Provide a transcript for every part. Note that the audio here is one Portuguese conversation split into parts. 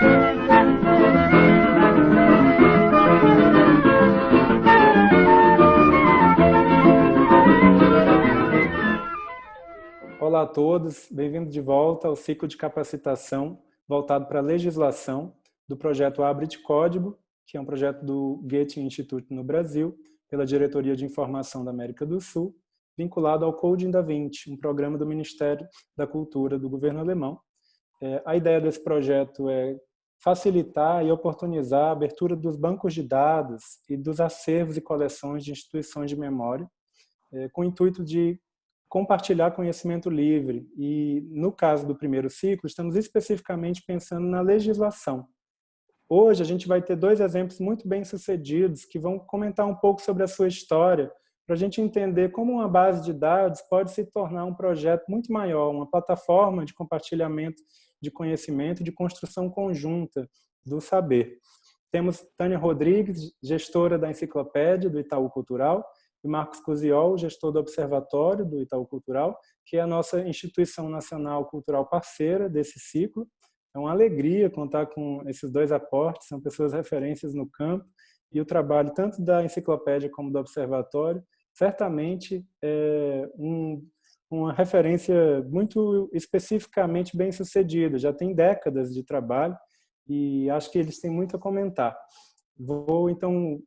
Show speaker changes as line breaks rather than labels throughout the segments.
Olá a todos, bem-vindos de volta ao ciclo de capacitação voltado para a legislação do projeto Abre-te Código, que é um projeto do Goethe Institute no Brasil, pela Diretoria de Informação da América do Sul, vinculado ao Coding da Vinci, um programa do Ministério da Cultura do governo alemão. A ideia desse projeto é facilitar e oportunizar a abertura dos bancos de dados e dos acervos e coleções de instituições de memória, com o intuito de compartilhar conhecimento livre. E, no caso do primeiro ciclo, estamos especificamente pensando na legislação. Hoje, a gente vai ter dois exemplos muito bem-sucedidos que vão comentar um pouco sobre a sua história, para a gente entender como uma base de dados pode se tornar um projeto muito maior, uma plataforma de compartilhamento de conhecimento, de construção conjunta do saber. Temos Tânia Rodrigues, gestora da Enciclopédia do Itaú Cultural, e Marcos Cusiol, gestor do Observatório do Itaú Cultural, que é a nossa instituição nacional cultural parceira desse ciclo. É uma alegria contar com esses dois aportes, são pessoas referências no campo, e o trabalho tanto da Enciclopédia como do Observatório certamente é uma referência muito especificamente bem-sucedida, já tem décadas de trabalho e acho que eles têm muito a comentar. Vou, então,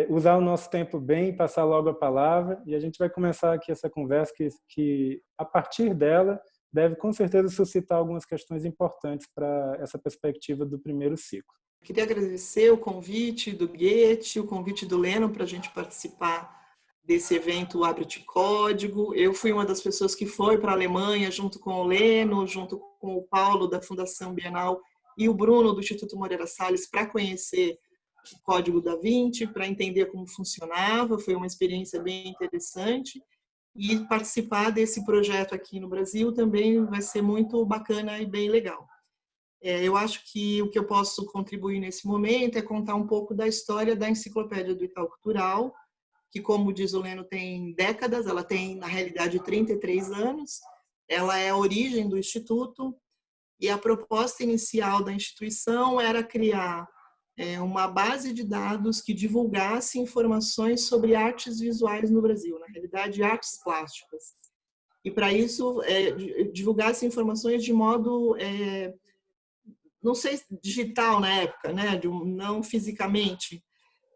usar o nosso tempo bem, passar logo a palavra, e a gente vai começar aqui essa conversa que a partir dela, deve com certeza suscitar algumas questões importantes para essa perspectiva do primeiro ciclo.
Queria agradecer o convite do Goethe, o convite do Leno para a gente participar desse evento Abre-te Código. Eu fui uma das pessoas que foi para a Alemanha junto com o Leno, junto com o Paulo da Fundação Bienal e o Bruno do Instituto Moreira Salles para conhecer o Código da Vinci, para entender como funcionava. Foi uma experiência bem interessante. E participar desse projeto aqui no Brasil também vai ser muito bacana e bem legal. Eu acho que o que eu posso contribuir nesse momento é contar um pouco da história da Enciclopédia do Itaú Cultural, que, como diz o Leno, tem décadas, ela tem, na realidade, 33 anos. Ela é a origem do Instituto e a proposta inicial da instituição era criar uma base de dados que divulgasse informações sobre artes visuais no Brasil, na realidade, artes plásticas. E, para isso, divulgasse informações de modo, não sei, digital na época, né? Não fisicamente.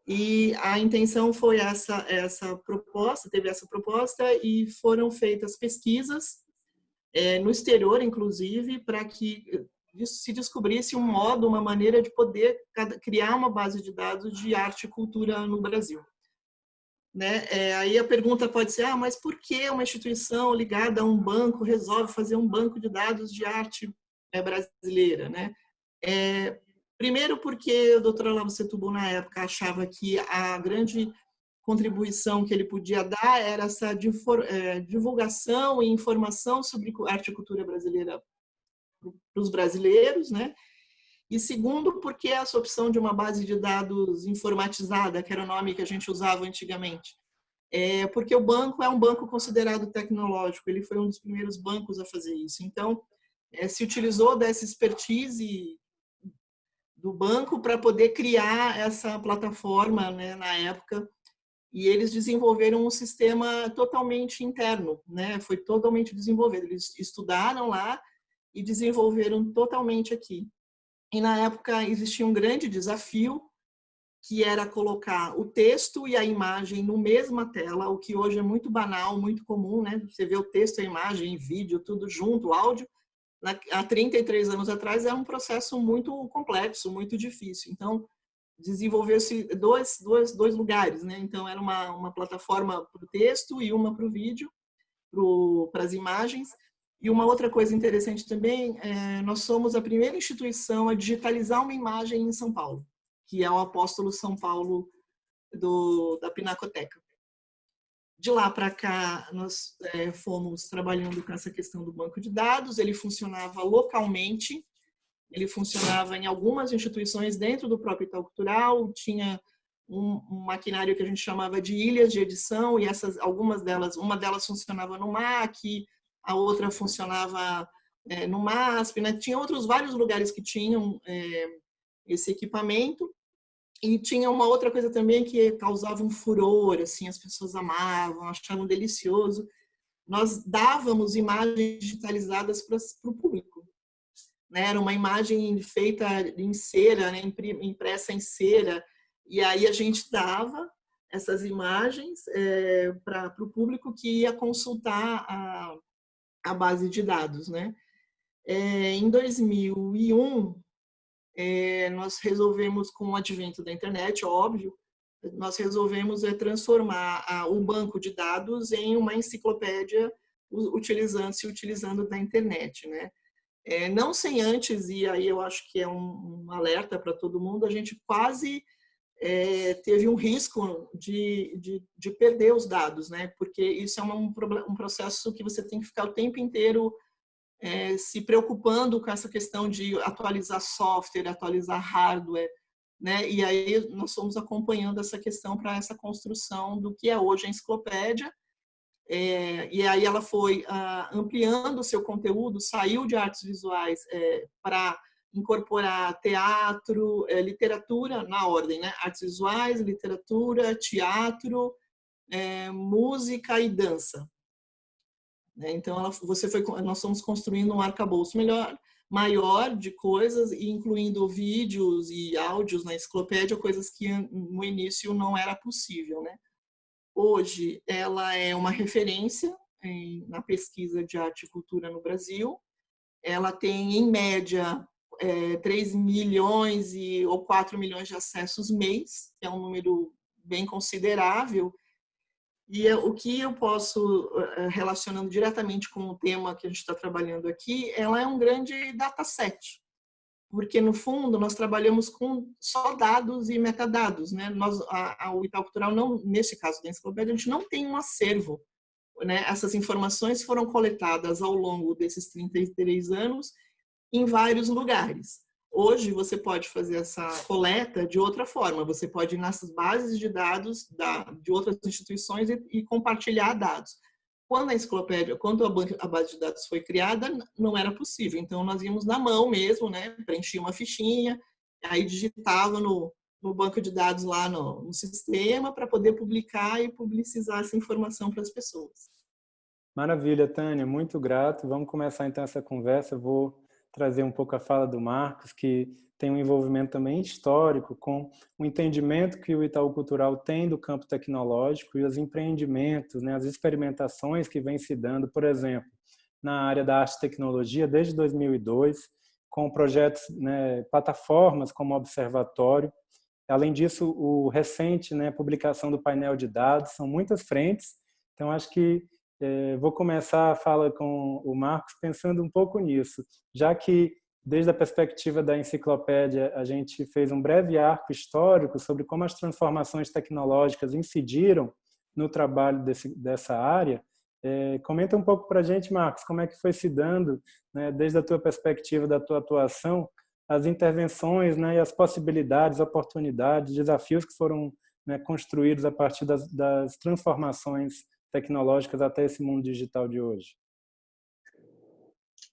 E a intenção foi essa proposta, teve essa proposta e foram feitas pesquisas no exterior, inclusive, para que se descobrisse um modo, uma maneira de poder criar uma base de dados de arte e cultura no Brasil. Né? Aí a pergunta pode ser, mas por que uma instituição ligada a um banco resolve fazer um banco de dados de arte brasileira? Né? Primeiro porque o Dr. Olavo Setúbal, na época, achava que a grande contribuição que ele podia dar era essa divulgação e informação sobre arte e cultura brasileira para os brasileiros, né? E segundo, porque essa opção de uma base de dados informatizada, que era o nome que a gente usava antigamente, porque o banco é um banco considerado tecnológico, ele foi um dos primeiros bancos a fazer isso. Então, se utilizou dessa expertise do banco para poder criar essa plataforma, né, na época, e eles desenvolveram um sistema totalmente interno, né? Foi totalmente desenvolvido. Eles estudaram lá e desenvolveram totalmente aqui. E na época existia um grande desafio, que era colocar o texto e a imagem no mesma tela, o que hoje é muito banal, muito comum, né? Você vê o texto, a imagem, vídeo, tudo junto, áudio. Há 33 anos atrás era um processo muito complexo, muito difícil. Então, desenvolveu-se dois lugares, né? Então, era uma plataforma para o texto e uma para o vídeo, para as imagens. E uma outra coisa interessante também, nós somos a primeira instituição a digitalizar uma imagem em São Paulo, que é o Apóstolo São Paulo da Pinacoteca. De lá para cá, nós fomos trabalhando com essa questão do banco de dados. Ele funcionava localmente, ele funcionava em algumas instituições dentro do próprio Itaú Cultural, tinha um maquinário que a gente chamava de ilhas de edição, e uma delas funcionava no MAC, a outra funcionava no MASP, né? Tinha outros vários lugares que tinham esse equipamento. E tinha uma outra coisa também que causava um furor, assim, as pessoas amavam, achavam delicioso. Nós dávamos imagens digitalizadas para o público, né? Era uma imagem feita em cera, né? Impressa em cera, e aí a gente dava essas imagens para o público que ia consultar a base de dados, né? Em 2001, nós resolvemos, com o advento da internet, óbvio, nós resolvemos transformar o banco de dados em uma enciclopédia utilizando da internet, né? Não sem antes, e aí eu acho que é um alerta para todo mundo, a gente quase teve um risco de perder os dados, né? Porque isso é um processo que você tem que ficar o tempo inteiro se preocupando com essa questão de atualizar software, atualizar hardware, né? E aí nós fomos acompanhando essa questão para essa construção do que é hoje a enciclopédia. E aí ela foi ampliando o seu conteúdo, saiu de artes visuais para incorporar teatro, literatura na ordem, né? Artes visuais, literatura, teatro, música e dança. Então, nós fomos construindo um arcabouço maior de coisas, incluindo vídeos e áudios na enciclopédia, coisas que no início não era possível, né? Hoje, ela é uma referência na pesquisa de arte e cultura no Brasil. Ela tem, em média, 3 milhões ou 4 milhões de acessos mês, que é um número bem considerável. E o que eu posso, relacionando diretamente com o tema que a gente está trabalhando aqui, ela é um grande dataset, porque, no fundo, nós trabalhamos com só dados e metadados, né? O Itaú Cultural, não, nesse caso da enciclopédia, a gente não tem um acervo, né? Essas informações foram coletadas ao longo desses 33 anos em vários lugares. Hoje, você pode fazer essa coleta de outra forma. Você pode ir nessas bases de dados de outras instituições e compartilhar dados. Quando a base de dados foi criada, não era possível. Então, nós íamos na mão mesmo, né? Preenchia uma fichinha, aí digitava no banco de dados lá no sistema para poder publicar e publicizar essa informação para as pessoas.
Maravilha, Tânia, muito grato. Vamos começar então essa conversa. Eu vou trazer um pouco a fala do Marcos, que tem um envolvimento também histórico com o entendimento que o Itaú Cultural tem do campo tecnológico e os empreendimentos, né, as experimentações que vêm se dando, por exemplo, na área da arte e tecnologia desde 2002, com projetos, né, plataformas como o Observatório. Além disso, o recente, né, publicação do painel de dados, são muitas frentes. Então, acho que vou começar a fala com o Marcos pensando um pouco nisso, já que desde a perspectiva da enciclopédia a gente fez um breve arco histórico sobre como as transformações tecnológicas incidiram no trabalho dessa área. Comenta um pouco para a gente, Marcos, como é que foi se dando, né, desde a tua perspectiva, da tua atuação, as intervenções, né, e as possibilidades, oportunidades, desafios que foram, né, construídos a partir das transformações tecnológicas até esse mundo digital de hoje.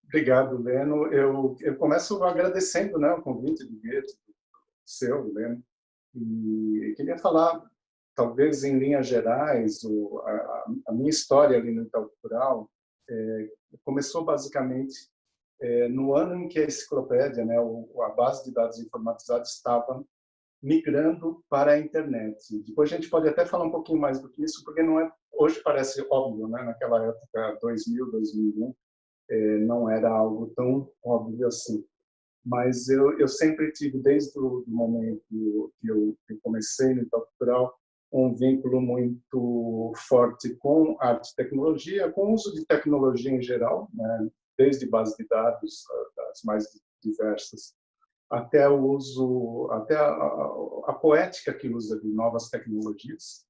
Obrigado, Leno. Eu começo agradecendo, né, o convite do Goethe, seu, Leno, e queria falar, talvez em linhas gerais, a minha história ali no Itaú Cultural começou basicamente no ano em que a enciclopédia, né, a base de dados informatizados estava migrando para a internet. Depois a gente pode até falar um pouquinho mais do que isso, porque não é, hoje parece óbvio, né? Naquela época, 2000, 2001, não era algo tão óbvio assim. Mas eu sempre tive, desde o momento que eu comecei no Itaú Cultural, um vínculo muito forte com arte e tecnologia, com o uso de tecnologia em geral, né? Desde base de dados, as mais diversas, até o uso, até a poética que usa de novas tecnologias,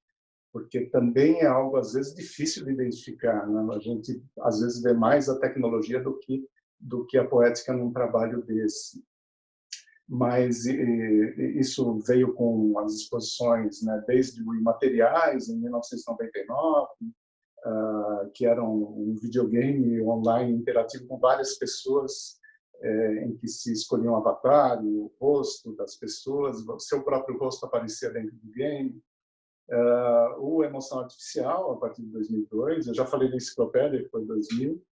porque também é algo às vezes difícil de identificar, né? A gente às vezes vê mais a tecnologia do que a poética num trabalho desse. Mas isso veio com as exposições, né? Desde o Imateriais em 1999, que era um videogame online interativo com várias pessoas, em que se escolhia um avatar, o rosto das pessoas, o seu próprio rosto aparecia dentro do game. O Emoção Artificial, a partir de 2002, eu já falei da Enciclopédia, que foi em 2000,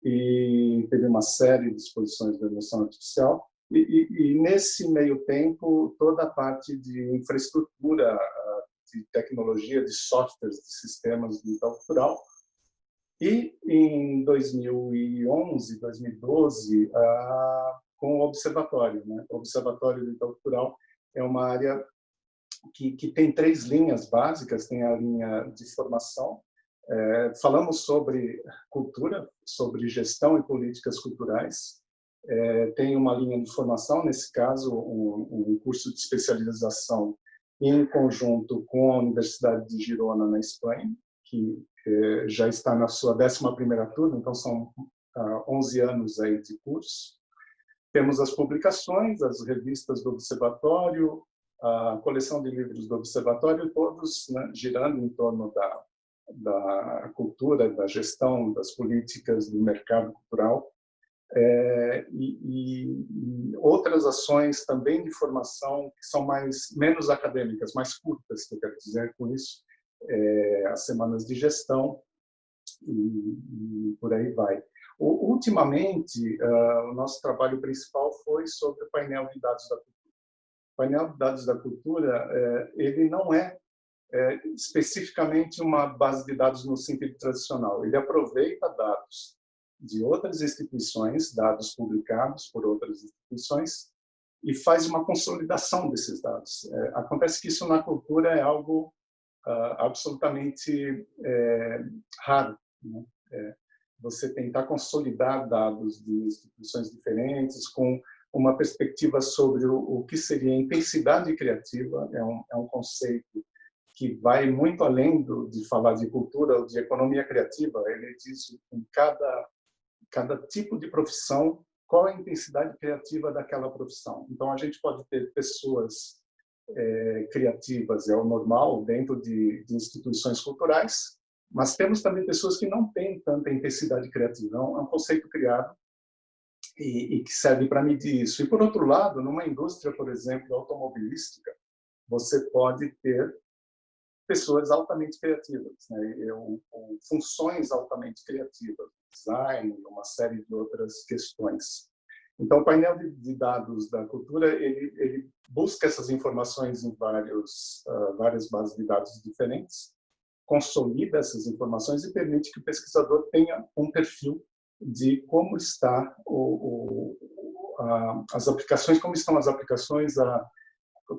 e teve uma série de exposições de emoção artificial. E nesse meio tempo, toda a parte de infraestrutura, de tecnologia, de softwares, de sistemas de digital cultural. E em 2011, 2012, com o Observatório. Né? O Observatório Digital Cultural é uma área que tem 3 linhas básicas. Tem a linha de formação. Falamos sobre cultura, sobre gestão e políticas culturais. Tem uma linha de formação, nesse caso, um curso de especialização em conjunto com a Universidade de Girona, na Espanha, que já está na sua 11ª turma, então são 11 anos aí de curso. Temos as publicações, as revistas do Observatório, a coleção de livros do Observatório, todos, né, girando em torno da cultura, da gestão, das políticas do mercado cultural. E outras ações também de formação que são menos acadêmicas, mais curtas, que eu quero dizer com isso, as semanas de gestão e por aí vai. Ultimamente, o nosso trabalho principal foi sobre o painel de dados da cultura. O painel de dados da cultura, ele não é especificamente uma base de dados no sentido tradicional. Ele aproveita dados de outras instituições, dados publicados por outras instituições, e faz uma consolidação desses dados. Acontece que isso na cultura é algo absolutamente raro, né? Você tentar consolidar dados de instituições diferentes com uma perspectiva sobre o que seria intensidade criativa. É um conceito que vai muito além de falar de cultura ou de economia criativa. Ele diz que em cada tipo de profissão, qual é a intensidade criativa daquela profissão. Então, a gente pode ter pessoas criativas, é o normal, dentro de instituições culturais, mas temos também pessoas que não têm tanta intensidade criativa. É um conceito criado e que serve para medir isso. E, por outro lado, numa indústria, por exemplo, automobilística, você pode ter pessoas altamente criativas, né? Funções altamente criativas, design, uma série de outras questões. Então, o painel de dados da cultura, ele busca essas informações em várias bases de dados diferentes, consolida essas informações e permite que o pesquisador tenha um perfil de como está as aplicações, como estão as aplicações,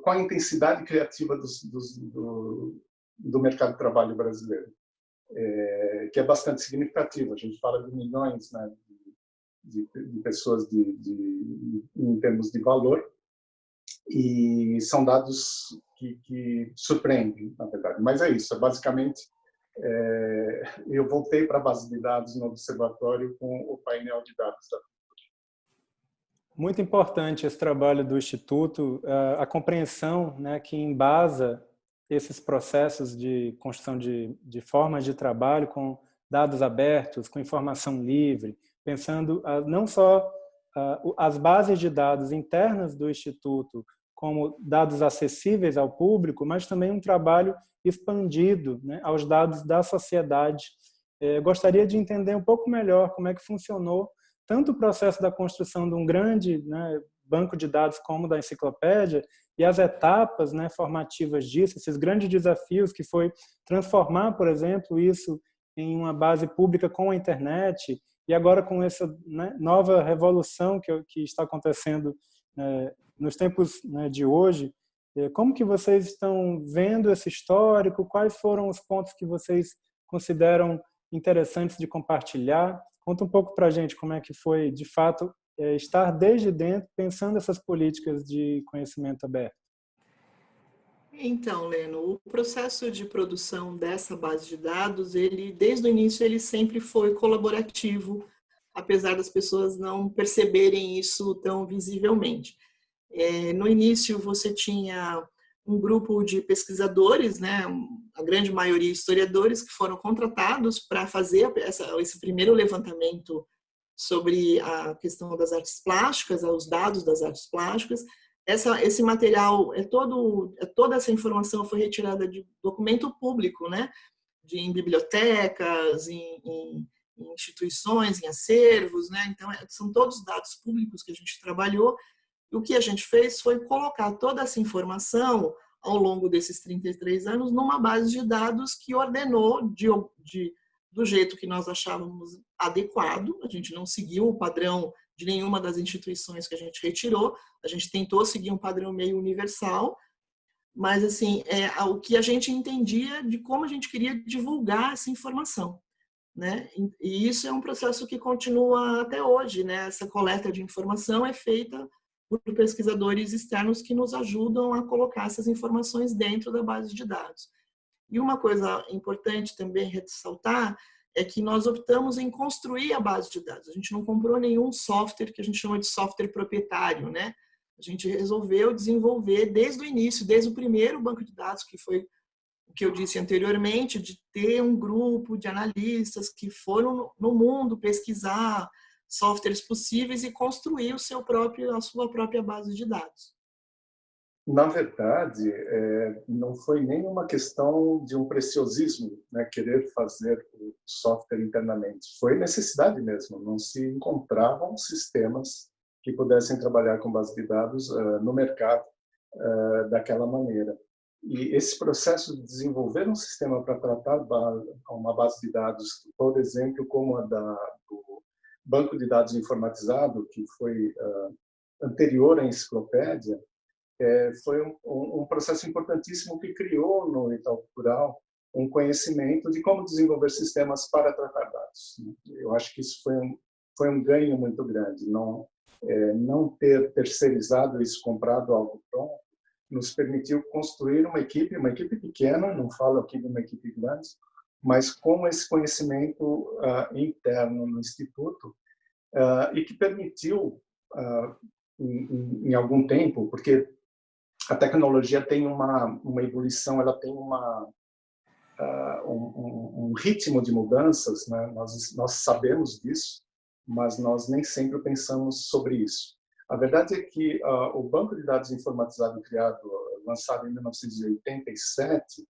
qual a intensidade criativa do mercado de trabalho brasileiro, que é bastante significativo. A gente fala de milhões, né, de pessoas em termos de valor, e são dados que surpreendem, na verdade. Mas é isso, basicamente, eu voltei para a base de dados no observatório com o painel de dados da cultura.
Muito importante esse trabalho do Instituto, a compreensão, né, que embasa esses processos de construção de formas de trabalho com dados abertos, com informação livre, pensando não só as bases de dados internas do Instituto como dados acessíveis ao público, mas também um trabalho expandido, né, aos dados da sociedade. Gostaria de entender um pouco melhor como é que funcionou tanto o processo da construção de um grande, né, banco de dados como da enciclopédia e as etapas, né, formativas disso, esses grandes desafios que foi transformar, por exemplo, isso em uma base pública com a internet e agora com essa, né, nova revolução que está acontecendo nos tempos, né, de hoje. Como que vocês estão vendo esse histórico? Quais foram os pontos que vocês consideram interessantes de compartilhar? Conta um pouco para a gente como é que foi, de fato, estar desde dentro pensando essas políticas de conhecimento aberto.
Então, Leno, o processo de produção dessa base de dados, desde o início, ele sempre foi colaborativo, apesar das pessoas não perceberem isso tão visivelmente. No início, você tinha um grupo de pesquisadores, né, a grande maioria historiadores, que foram contratados para fazer esse primeiro levantamento sobre a questão das artes plásticas, os dados das artes plásticas. Esse material, toda essa informação foi retirada de documento público, né, em bibliotecas, em instituições, em acervos, né? Então, são todos dados públicos que a gente trabalhou. E o que a gente fez foi colocar toda essa informação ao longo desses 33 anos numa base de dados que ordenou do jeito que nós achávamos adequado. A gente não seguiu o padrão de nenhuma das instituições que a gente retirou. A gente tentou seguir um padrão meio universal, mas assim, o que a gente entendia de como a gente queria divulgar essa informação, né? E isso é um processo que continua até hoje, né? Essa coleta de informação é feita por pesquisadores externos que nos ajudam a colocar essas informações dentro da base de dados. E uma coisa importante também ressaltar é que nós optamos em construir a base de dados. A gente não comprou nenhum software que a gente chama de software proprietário, né? A gente resolveu desenvolver desde o início, desde o primeiro banco de dados, que foi o que eu disse anteriormente, de ter um grupo de analistas que foram no mundo pesquisar softwares possíveis e construir a sua própria base de dados.
Na verdade, não foi nenhuma questão de um preciosismo, né, querer fazer o software internamente. Foi necessidade mesmo, não se encontravam sistemas que pudessem trabalhar com base de dados no mercado daquela maneira. E esse processo de desenvolver um sistema para tratar uma base de dados, por exemplo, como a do banco de dados informatizado, que foi anterior à enciclopédia, foi um processo importantíssimo que criou no Itaú Cultural um conhecimento de como desenvolver sistemas para tratar dados. Eu acho que isso foi um ganho muito grande. Não ter terceirizado isso, comprado algo pronto, nos permitiu construir uma equipe pequena, não falo aqui de uma equipe grande, mas com esse conhecimento interno no Instituto, e que permitiu, em algum tempo, porque a tecnologia tem uma evolução, ela tem um ritmo de mudanças, né? Nós sabemos disso, mas nós nem sempre pensamos sobre isso. A verdade é que o banco de dados informatizado lançado em 1987,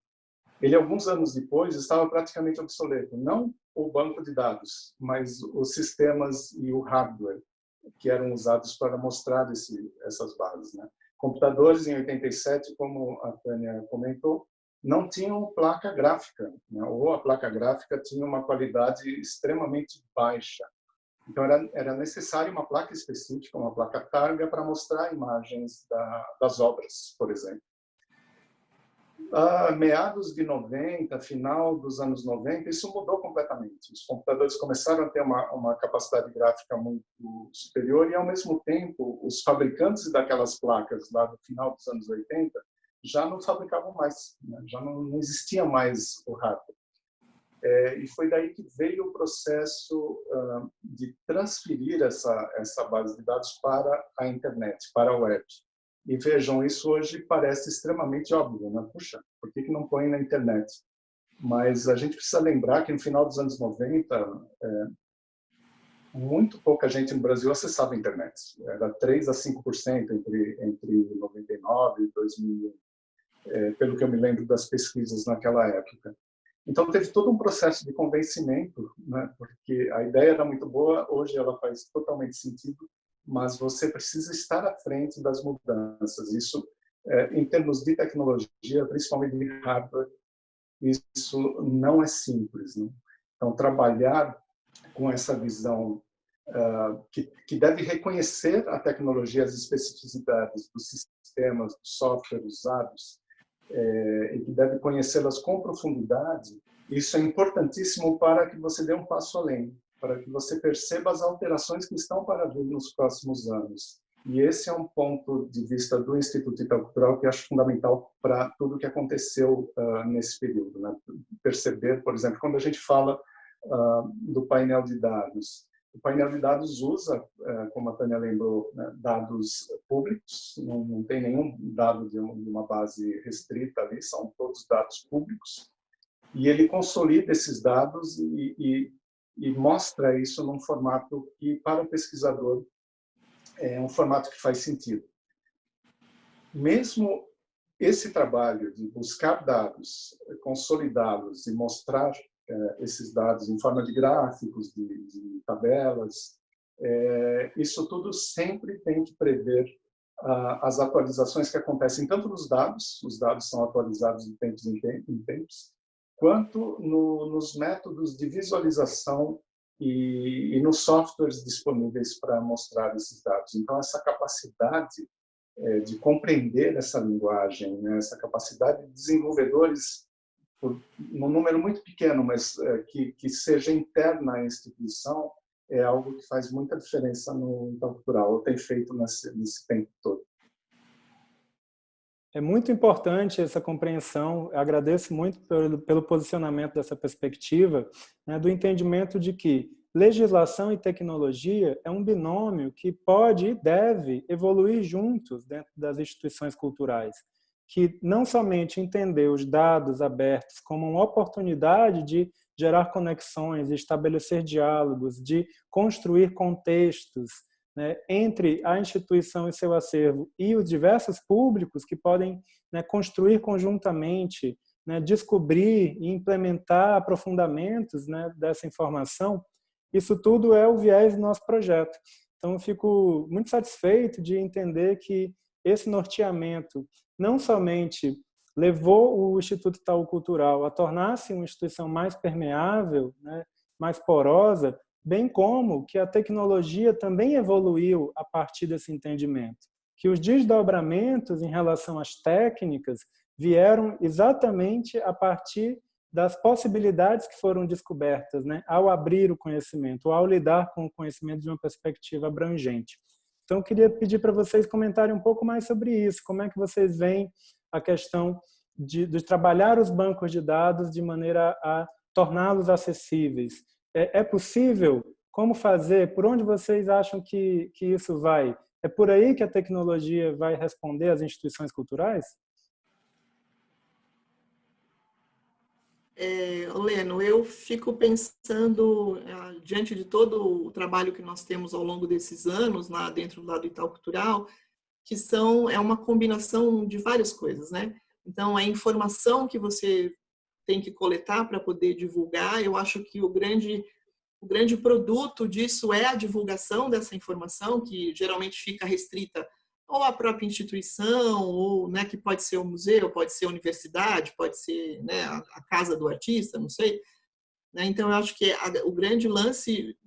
ele alguns anos depois estava praticamente obsoleto. Não o banco de dados, mas os sistemas e o hardware que eram usados para mostrar essas bases, né? Computadores em 87, como a Tânia comentou, não tinham placa gráfica, né? Ou a placa gráfica tinha uma qualidade extremamente baixa. Então, era necessário uma placa específica, uma placa targa, para mostrar imagens das obras, por exemplo. Meados de 90, final dos anos 90, isso mudou completamente. Os computadores começaram a ter uma capacidade gráfica muito superior e, ao mesmo tempo, os fabricantes daquelas placas lá do final dos anos 80 já não fabricavam mais, né? Já não existia mais o hardware. E foi daí que veio o processo de transferir essa base de dados para a internet, para a web. E vejam, isso hoje parece extremamente óbvio, né? Puxa, por que não põe na internet? Mas a gente precisa lembrar que no final dos anos 90, muito pouca gente no Brasil acessava a internet. Era 3 a 5% entre 99 e 2000, pelo que eu me lembro das pesquisas naquela época. Então, teve todo um processo de convencimento, né? Porque a ideia era muito boa, hoje ela faz totalmente sentido, mas você precisa estar à frente das mudanças. Isso, em termos de tecnologia, principalmente de hardware, isso não é simples, né? Então, trabalhar com essa visão que deve reconhecer a tecnologia, as especificidades dos sistemas, dos softwares usados, e que deve conhecê-las com profundidade, isso é importantíssimo para que você dê um passo além, para que você perceba as alterações que estão para vir nos próximos anos. E esse é um ponto de vista do Instituto Itaú Cultural que eu acho fundamental para tudo o que aconteceu nesse período, né? Perceber, por exemplo, quando a gente fala do painel de dados, O painel de dados usa, como a Tânia lembrou, né, dados públicos, não tem nenhum dado de uma base restrita ali, são todos dados públicos, e ele consolida esses dados e mostra isso num formato que, para o pesquisador, é um formato que faz sentido. Mesmo esse trabalho de buscar dados, consolidá-los e mostrar esses dados em forma de gráficos, de tabelas, isso tudo sempre tem que prever as atualizações que acontecem tanto nos dados, os dados são atualizados de tempos em tempos, quanto nos métodos de visualização e nos softwares disponíveis para mostrar esses dados. Então, essa capacidade de compreender essa linguagem, né, essa capacidade de desenvolvedores, num número muito pequeno, mas que seja interna à instituição, é algo que faz muita diferença no campo cultural, ou tem feito nesse tempo todo.
É muito importante essa compreensão, eu agradeço muito pelo posicionamento dessa perspectiva, né, do entendimento de que legislação e tecnologia é um binômio que pode e deve evoluir juntos dentro das instituições culturais, que não somente entender os dados abertos como uma oportunidade de gerar conexões, de estabelecer diálogos, de construir contextos, né, entre a instituição e seu acervo e os diversos públicos que podem, né, construir conjuntamente, né, descobrir e implementar aprofundamentos, né, dessa informação. Isso tudo é o viés do nosso projeto. Então, eu fico muito satisfeito de entender que esse norteamento não somente levou o Instituto Itaú Cultural a tornar-se uma instituição mais permeável, né, mais porosa, bem como que a tecnologia também evoluiu a partir desse entendimento, que os desdobramentos em relação às técnicas vieram exatamente a partir das possibilidades que foram descobertas, né, ao abrir o conhecimento, ao lidar com o conhecimento de uma perspectiva abrangente. Então, eu queria pedir para vocês comentarem um pouco mais sobre isso, como é que vocês veem a questão de trabalhar os bancos de dados de maneira a torná-los acessíveis. É possível? Como fazer? Por onde vocês acham que isso vai? É por aí que a tecnologia vai responder às instituições culturais?
Leno, eu fico pensando, diante de todo o trabalho que nós temos ao longo desses anos, lá dentro do lado do Itaú Cultural, que é uma combinação de várias coisas, né? Então, a informação que você tem que coletar para poder divulgar, eu acho que o grande produto disso é a divulgação dessa informação, que geralmente fica restrita ou à própria instituição, ou, né, que pode ser o museu, pode ser a universidade, pode ser, né, a casa do artista, não sei. Então, eu acho que o grande lance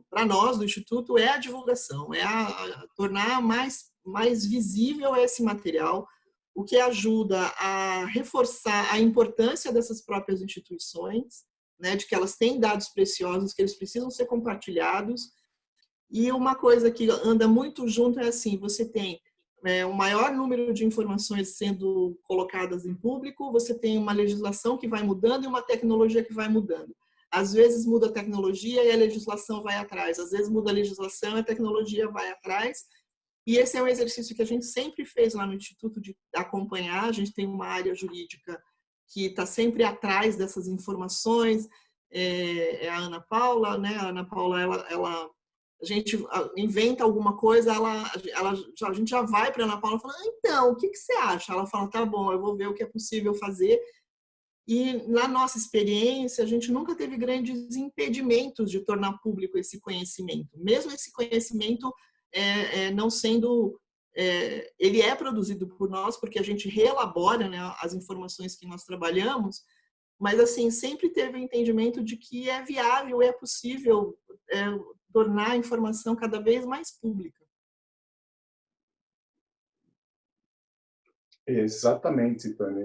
para nós do Instituto é a divulgação, é a tornar mais visível esse material, o que ajuda a reforçar a importância dessas próprias instituições, né, de que elas têm dados preciosos, que eles precisam ser compartilhados. E uma coisa que anda muito junto é assim, você tem um maior número de informações sendo colocadas em público, você tem uma legislação que vai mudando e uma tecnologia que vai mudando. Às vezes muda a tecnologia e a legislação vai atrás, às vezes muda a legislação e a tecnologia vai atrás. E esse é um exercício que a gente sempre fez lá no Instituto, de acompanhar. A gente tem uma área jurídica que está sempre atrás dessas informações, é a Ana Paula, né? A Ana Paula, a gente inventa alguma coisa, a gente já vai para a Ana Paula e fala, então, o que você acha? Ela fala, tá bom, eu vou ver o que é possível fazer. E na nossa experiência, a gente nunca teve grandes impedimentos de tornar público esse conhecimento. Mesmo esse conhecimento não sendo... ele é produzido por nós, porque a gente reelabora, né, as informações que nós trabalhamos, mas assim, sempre teve o entendimento de que é viável, é possível tornar a informação cada vez mais pública.
Exatamente, Tânia.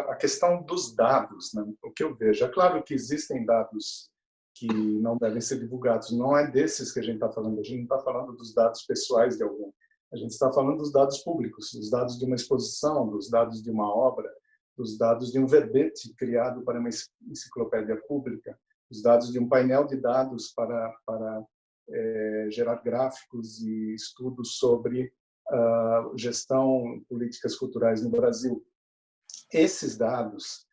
A questão dos dados, né, o que eu vejo, é claro que existem dados que não devem ser divulgados, não é desses que a gente está falando, a gente não está falando dos dados pessoais de alguém, a gente está falando dos dados públicos, dos dados de uma exposição, dos dados de uma obra, dos dados de um verbete criado para uma enciclopédia pública. os dados de um painel de dados para gerar gráficos e estudos sobre gestão, políticas culturais no Brasil. Esses dados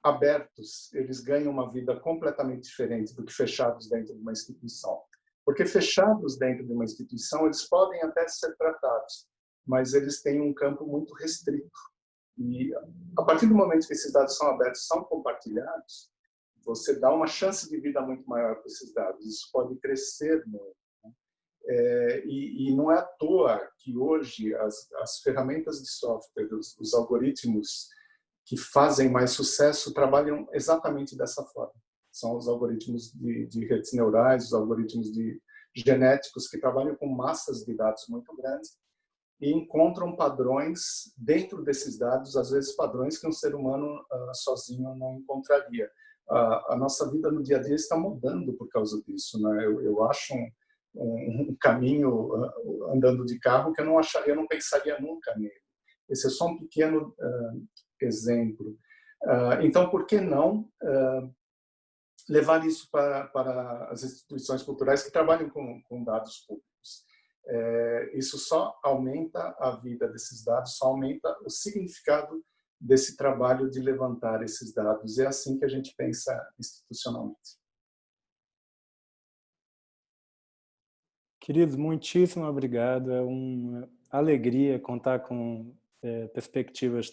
abertos, eles ganham uma vida completamente diferente do que fechados dentro de uma instituição. Porque fechados dentro de uma instituição, eles podem até ser tratados, mas eles têm um campo muito restrito. E a partir do momento que esses dados são abertos, são compartilhados, você dá uma chance de vida muito maior para esses dados. Isso pode crescer muito. E não é à toa que hoje as ferramentas de software, os algoritmos que fazem mais sucesso trabalham exatamente dessa forma. São os algoritmos de redes neurais, os algoritmos genéticos que trabalham com massas de dados muito grandes e encontram padrões dentro desses dados, às vezes padrões que um ser humano sozinho não encontraria. A nossa vida no dia a dia está mudando por causa disso, né? Eu acho um caminho andando de carro que eu não pensaria nunca nele. Esse é só um pequeno exemplo. Então, por que não levar isso para as instituições culturais que trabalham com dados públicos? Isso só aumenta a vida desses dados, só aumenta o significado desse trabalho de levantar esses dados. É assim que a gente pensa institucionalmente.
Queridos, muitíssimo obrigado. É uma alegria contar com perspectivas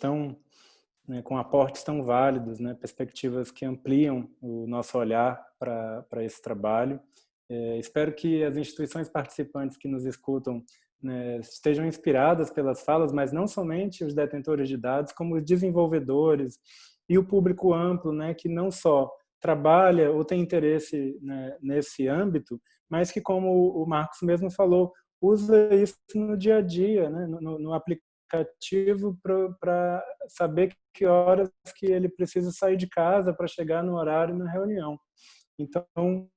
com aportes tão válidos, perspectivas que ampliam o nosso olhar para esse trabalho. Espero que as instituições participantes que nos escutam estejam inspiradas pelas falas, mas não somente os detentores de dados, como os desenvolvedores e o público amplo, que não só trabalha ou tem interesse nesse âmbito, mas que, como o Marcos mesmo falou, usa isso no dia a dia, no aplicativo para saber que horas que ele precisa sair de casa para chegar no horário na reunião. Então,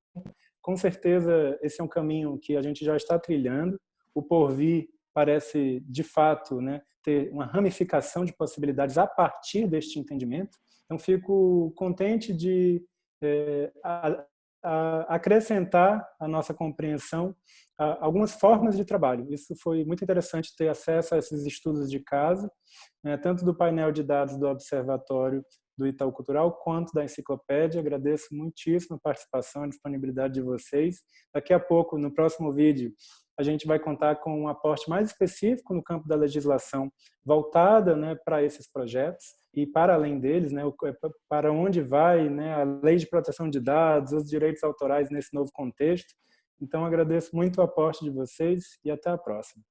com certeza, esse é um caminho que a gente já está trilhando. O porvir parece, de fato, ter uma ramificação de possibilidades a partir deste entendimento. Então, fico contente de acrescentar à nossa compreensão algumas formas de trabalho. Isso foi muito interessante ter acesso a esses estudos de caso, tanto do painel de dados do Observatório do Itaú Cultural, quanto da enciclopédia. Agradeço muitíssimo a participação e a disponibilidade de vocês. Daqui a pouco, no próximo vídeo, a gente vai contar com um aporte mais específico no campo da legislação voltada para esses projetos e para além deles, para onde vai a lei de proteção de dados, os direitos autorais nesse novo contexto. Então, agradeço muito o aporte de vocês e até a próxima.